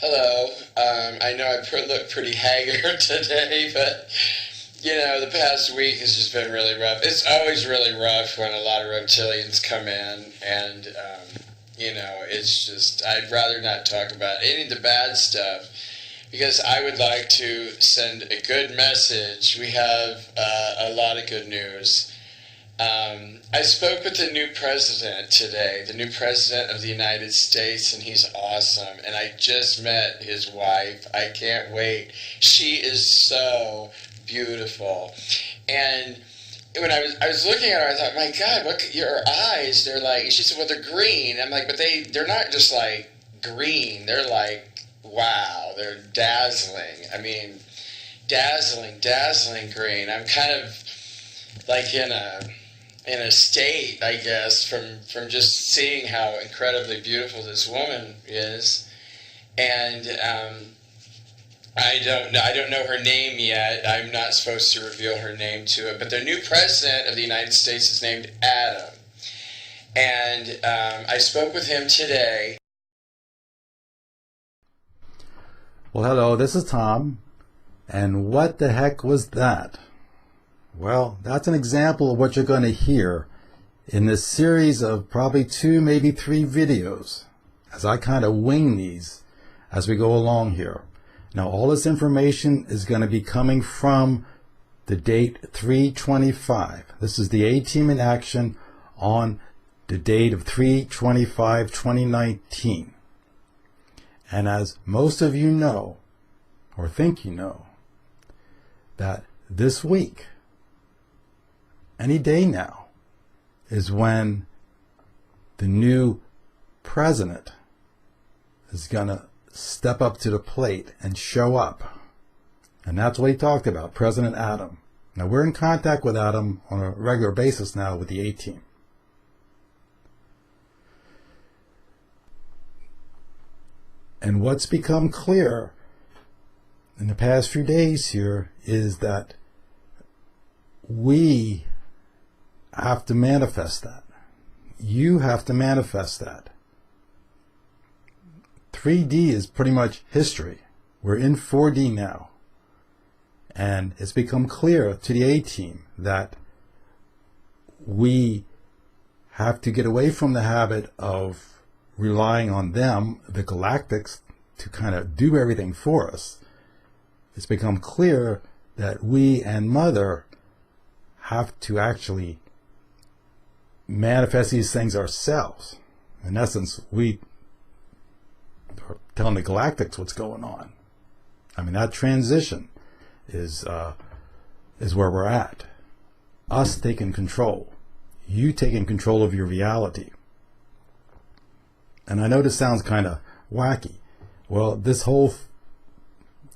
Hello. I know I look pretty haggard today, but the past week has just been really rough. It's always really rough when a lot of reptilians come in, and it's just I'd rather not talk about any of the bad stuff because I would like to send a good message. We have a lot of good news. I spoke with the new president today, the new president of the United States, and he's awesome. And I just met his wife. I can't wait. She is so beautiful. And when I was looking at her, I thought, my God, what your eyes? They're like. She said, well, they're green. I'm like, but they're not just like green. They're like, wow, they're dazzling. I mean, dazzling green. I'm kind of like in a state, I guess, from just seeing how incredibly beautiful this woman is, and I don't know her name yet. I'm not supposed to reveal her name to it, but the new president of the United States is named Adam, and I spoke with him today. Well, hello, this is Tom, and what the heck was that? Well, that's an example of what you're going to hear in this series of probably 2, maybe 3 videos as I kind of wing these as we go along here. Now, all this information is going to be coming from the date 3/25. This is the A-Team in action on the date of 3/25/2019. And as most of you know, or think you know, that this week, any day now, is when the new president is going to step up to the plate and show up. And that's what he talked about, President Adam. Now, we're in contact with Adam on a regular basis now with the A-Team. And what's become clear in the past few days here is that we have to manifest that. You have to manifest that. 3D is pretty much history. We're in 4D now. And it's become clear to the A-Team that we have to get away from the habit of relying on them, the galactics, to kind of do everything for us. It's become clear that we and Mother have to actually manifest these things ourselves. In essence, we are telling the galactics what's going on. I mean, that transition is where we're at. Us taking control. You taking control of your reality. And I know this sounds kind of wacky. Well, this whole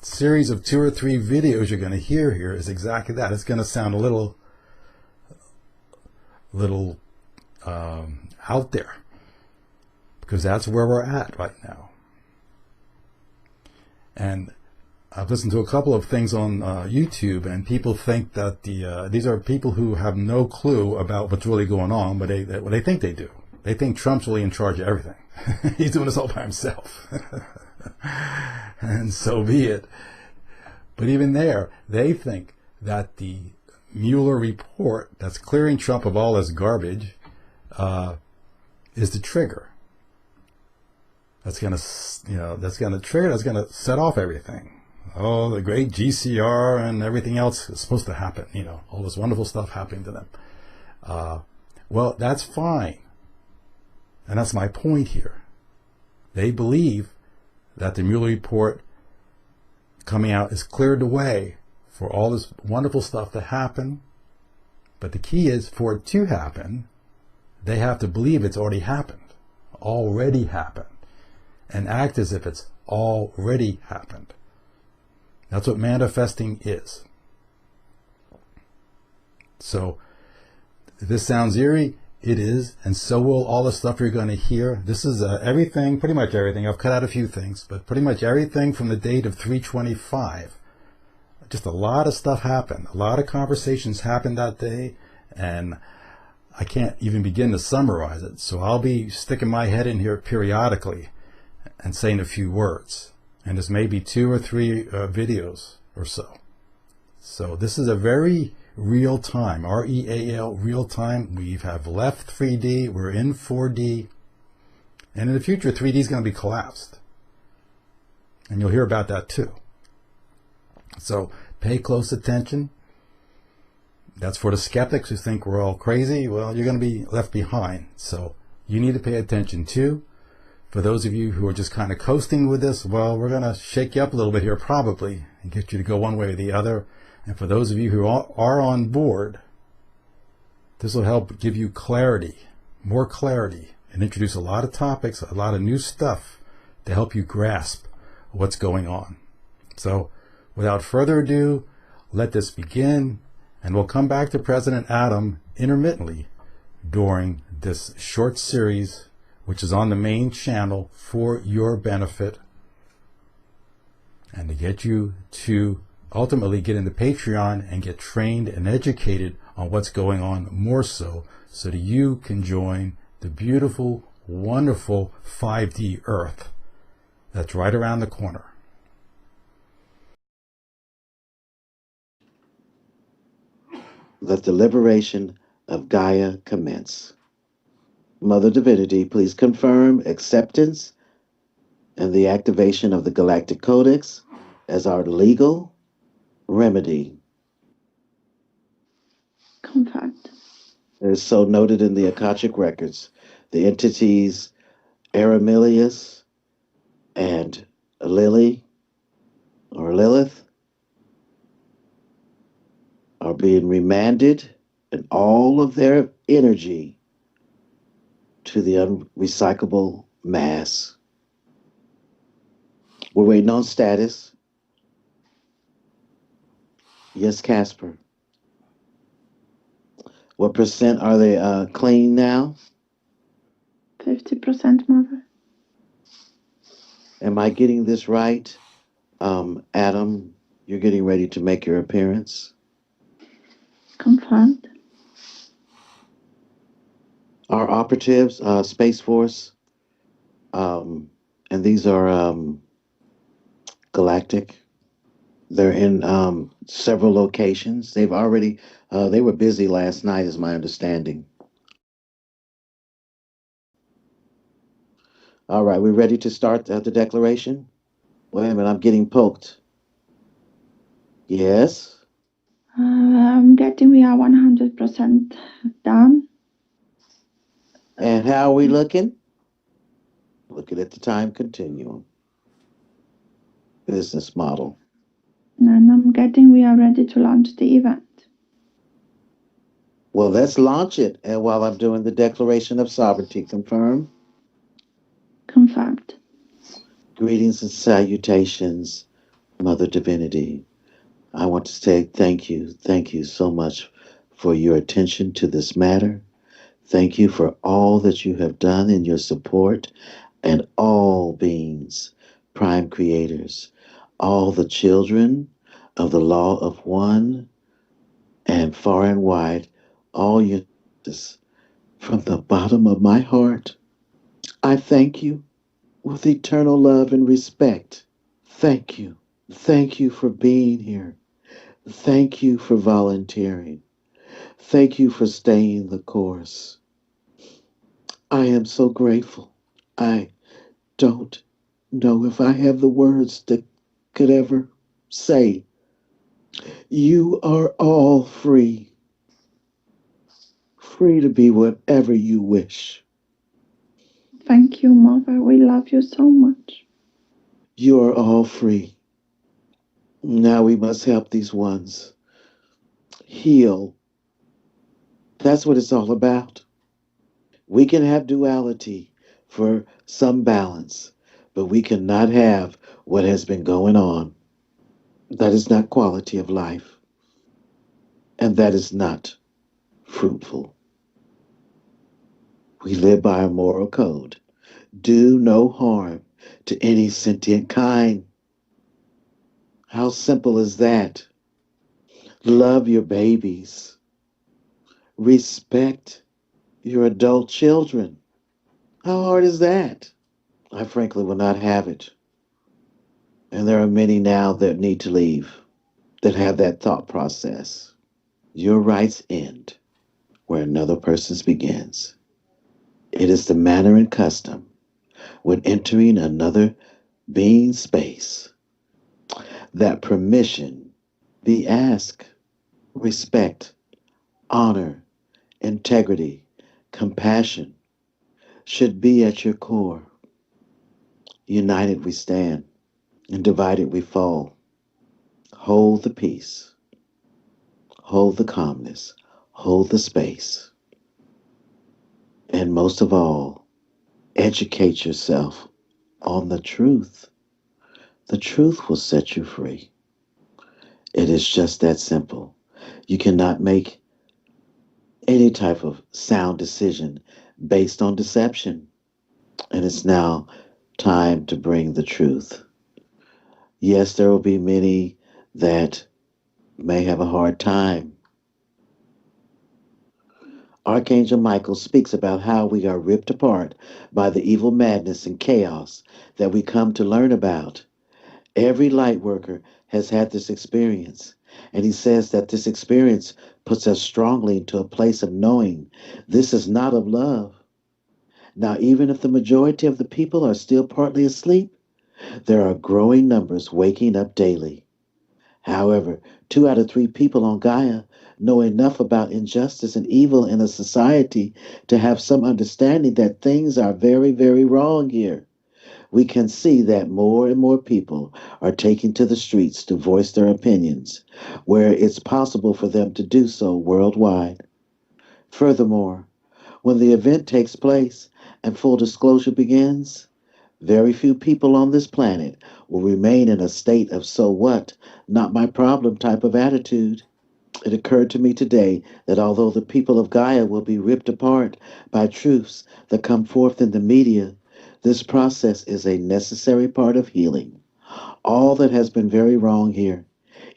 series of 2 or 3 videos you're going to hear here is exactly that. It's going to sound a little out there, because that's where we're at right now. And I've listened to a couple of things on YouTube, and people think that these are people who have no clue about what's really going on, but they think they do. They think Trump's really in charge of everything. He's doing this all by himself. And so be it. But even there, they think that the Mueller report that's clearing Trump of all this garbage is the trigger. That's going to trigger. That's going to set off everything. Oh, the great GCR and everything else is supposed to happen. All this wonderful stuff happening to them. Well, that's fine, and that's my point here. They believe that the Mueller report coming out has cleared the way for all this wonderful stuff to happen. But the key is, for it to happen, they have to believe it's already happened, and act as if it's already happened. That's what manifesting is. So, if this sounds eerie, it is, and so will all the stuff you're going to hear. This is everything, pretty much everything. I've cut out a few things, but pretty much everything from the date of 3/25. Just a lot of stuff happened. A lot of conversations happened that day, and I can't even begin to summarize it. So I'll be sticking my head in here periodically and saying a few words. And there's maybe 2 or 3 videos or so. So this is a very real time, REAL, real time. We have left 3D, we're in 4D. And in the future, 3D is going to be collapsed. And you'll hear about that too. So pay close attention. That's for the skeptics who think we're all crazy. Well, you're going to be left behind. So you need to pay attention too. For those of you who are just kind of coasting with this, well, we're going to shake you up a little bit here probably and get you to go one way or the other. And for those of you who are on board, this will help give you clarity, more clarity, and introduce a lot of topics, a lot of new stuff to help you grasp what's going on. So without further ado, let this begin, and we'll come back to President Adam intermittently during this short series, which is on the main channel for your benefit and to get you to ultimately get into Patreon and get trained and educated on what's going on more so that you can join the beautiful, wonderful 5D Earth that's right around the corner. Let the liberation of Gaia commence. Mother Divinity, please confirm acceptance and the activation of the Galactic Codex as our legal remedy. Confirmed. It is so noted in the Akashic records. The entities Aramilius and Lily or Lilith are being remanded and all of their energy to the unrecyclable mass. We're waiting on status. Yes, Casper. What percent are they clean now? 50%, Mother. Am I getting this right? Adam, you're getting ready to make your appearance. Confirmed. Our operatives, Space Force, and these are galactic. They're in several locations. They've already, they were busy last night, is my understanding. All right, we ready to start the declaration? Wait a minute, I'm getting poked. Yes? I'm getting we are 100% done. And how are we looking? Looking at the time continuum. Business model. And I'm getting we are ready to launch the event. Well, let's launch it. And while I'm doing the Declaration of Sovereignty, confirm. Confirmed. Greetings and salutations, Mother Divinity. I want to say thank you so much for your attention to this matter. Thank you for all that you have done in your support and all beings, prime creators, all the children of the law of one and far and wide, all you from the bottom of my heart. I thank you with eternal love and respect. Thank you. Thank you for being here. Thank you for volunteering. Thank you for staying the course. I am so grateful. I don't know if I have the words that could ever say. You are all free. Free to be whatever you wish. Thank you, Mother. We love you so much. You are all free. Now we must help these ones heal. That's what it's all about. We can have duality for some balance, but we cannot have what has been going on. That is not quality of life, and that is not fruitful. We live by a moral code. Do no harm to any sentient kind. How simple is that? Love your babies. Respect your adult children. How hard is that? I frankly will not have it. And there are many now that need to leave, that have that thought process. Your rights end where another person's begins. It is the manner and custom when entering another being's space that permission be asked, respect, honor, integrity, compassion should be at your core. United we stand, and divided we fall. Hold the peace, hold the calmness, hold the space, and most of all, educate yourself on the truth. The truth will set you free. It is just that simple. You cannot make any type of sound decision based on deception. And it's now time to bring the truth. Yes, there will be many that may have a hard time. Archangel Michael speaks about how we are ripped apart by the evil madness and chaos that we come to learn about. Every light worker has had this experience, and he says that this experience puts us strongly into a place of knowing this is not of love. Now, even if the majority of the people are still partly asleep, there are growing numbers waking up daily. However, 2 out of 3 people on Gaia know enough about injustice and evil in a society to have some understanding that things are very, very wrong here. We can see that more and more people are taking to the streets to voice their opinions, where it's possible for them to do so worldwide. Furthermore, when the event takes place and full disclosure begins, very few people on this planet will remain in a state of so what, not my problem type of attitude. It occurred to me today that although the people of Gaia will be ripped apart by truths that come forth in the media, this process is a necessary part of healing. All that has been very wrong here,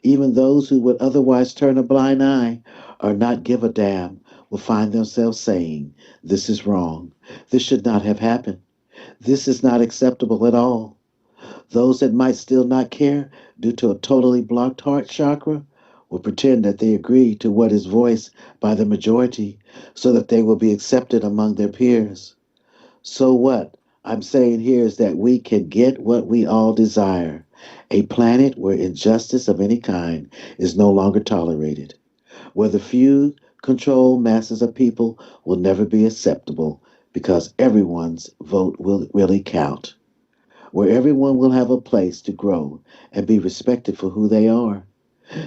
even those who would otherwise turn a blind eye or not give a damn, will find themselves saying, "This is wrong. This should not have happened. This is not acceptable at all." Those that might still not care due to a totally blocked heart chakra will pretend that they agree to what is voiced by the majority so that they will be accepted among their peers. So what I'm saying here is that we can get what we all desire, a planet where injustice of any kind is no longer tolerated, where the few control masses of people will never be acceptable because everyone's vote will really count, where everyone will have a place to grow and be respected for who they are.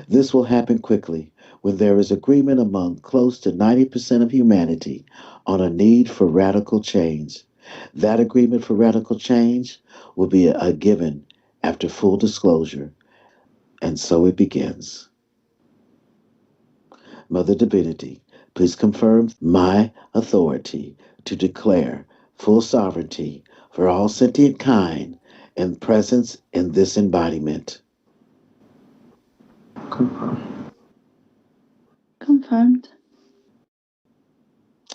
This will happen quickly when there is agreement among close to 90% of humanity on a need for radical change. That agreement for radical change will be a given after full disclosure, and so it begins. Mother Divinity, please confirm my authority to declare full sovereignty for all sentient kind and presence in this embodiment. Confirm. Confirmed.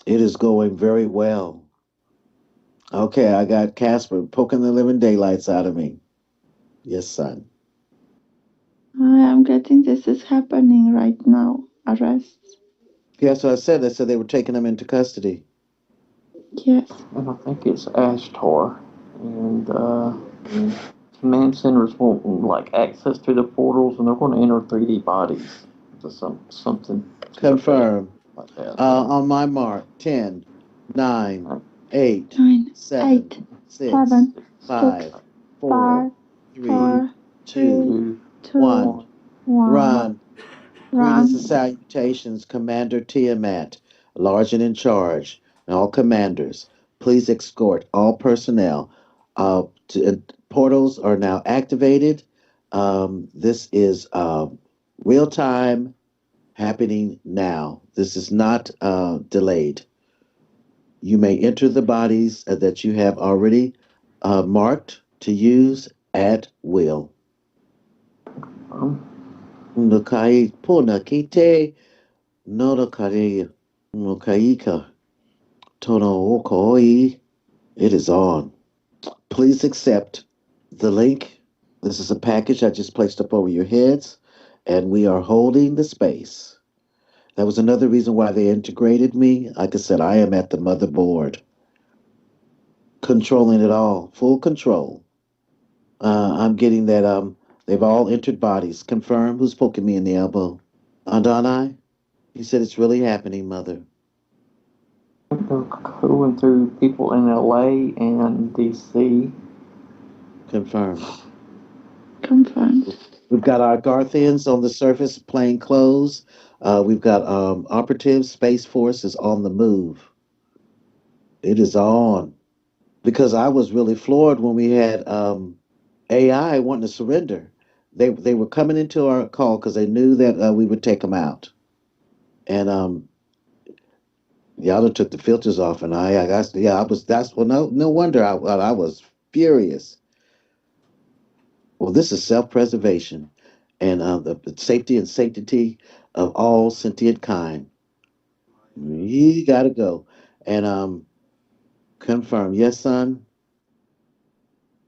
It is going very well. Okay, I got Casper poking the living daylights out of me. Yes, son. I am getting this is happening right now. Arrests. Yes, what I said. They said they were taking him into custody. Yes. And I think it's Ashtar. And command centers want like access to the portals, and they're going to enter 3D bodies. To something. Confirm. Like that. On my mark, 10, 9, 8, 9, 7, 8, 6, 7, 5, 6, 4, 5, 3, 4, 2, 2, 1. 1. Run. Greetings and Run. salutations, Commander Tiamat, large and in charge, and all commanders. Please escort all personnel. Portals are now activated. This is real time happening now. This is not delayed. You may enter the bodies that you have already marked to use at will. Nukai puna kite nodokari nukaika tono okoi. It is on. Please accept the link This is a package I just placed up over your heads, and we are holding the space. That was another reason why they integrated me. Like I said, I am at the motherboard, controlling it all, full control. I'm getting that they've all entered bodies. Confirm. Who's poking me in the elbow? Adonai? He said it's really happening, mother. They're going through people in LA and DC. Confirmed. Confirmed. We've got our Garthians on the surface, plain clothes. We've got operatives, Space Force is on the move. It is on. Because I was really floored when we had AI wanting to surrender. They were coming into our call because they knew that we would take them out. And y'all done took the filters off, and I was that's well no wonder I was furious. Well, this is self-preservation and the safety and sanctity of all sentient kind. You gotta go and confirm. Yes, son.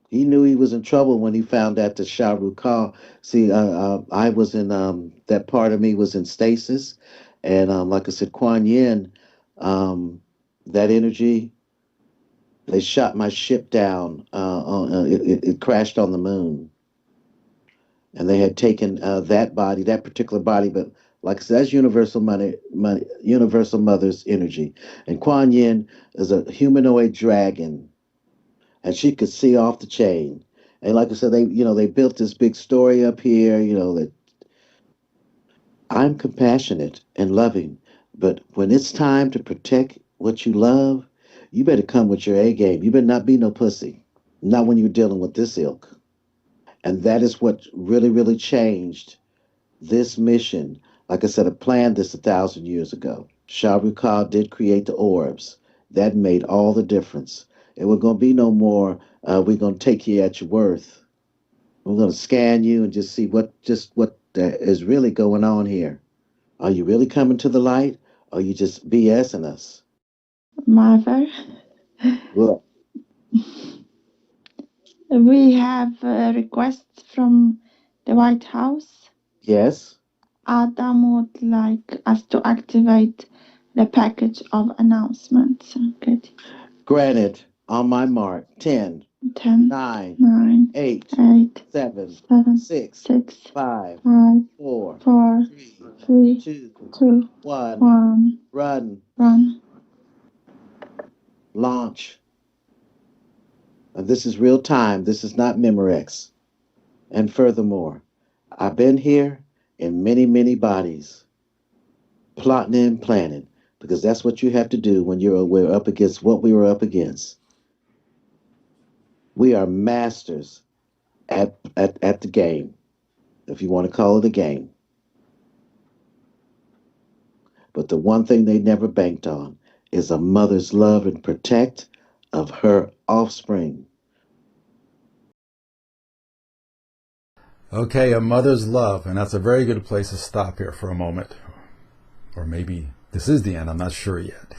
He knew he was in trouble when he found out the Shah Rukh Khan. See, I was in that part of me was in stasis, and like I said, Kuan Yin, that energy. They shot my ship down. It crashed on the moon, and they had taken that body, that particular body. But like I said, that's universal mother's energy. And Kuan Yin is a humanoid dragon, and she could see off the chain. And like I said, they built this big story up here. That I'm compassionate and loving, but when it's time to protect what you love, you better come with your A game. You better not be no pussy. Not when you're dealing with this ilk. And that is what really, really changed this mission. Like I said, I planned this 1,000 years ago. Shah Rukh Khan did create the orbs. That made all the difference. It was going to be no more, we're going to take you at your worth. We're going to scan you and just see what is really going on here. Are you really coming to the light? Or are you just BSing us? Mother, Well, we have a request from the White House. yes. Adam would like us to activate the package of announcements. Okay. Granted, on my mark, 10, 10, 9, 9, 8, 8, 7, 7, 6, 6, 5, 5, 4, 4, 3, 3, 2, 2, 1, 1, run, run. launch. And this is real time. This is not Memorex. And furthermore, I've been here in many, many bodies, plotting and planning, because that's what you have to do when we're up against what we were up against. We are masters at the game, if you want to call it a game. But the one thing they never banked on is a mother's love and protect of her offspring. Okay, a mother's love, and that's a very good place to stop here for a moment. Or maybe this is the end, I'm not sure yet.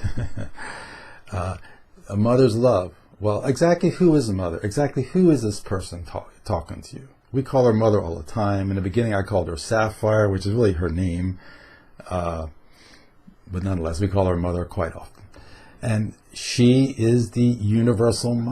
A mother's love. Well, exactly who is a mother? Exactly who is this person talking to you? We call her mother all the time. In the beginning, I called her Sapphire, which is really her name. But nonetheless, we call her mother quite often. And she is the universal mother.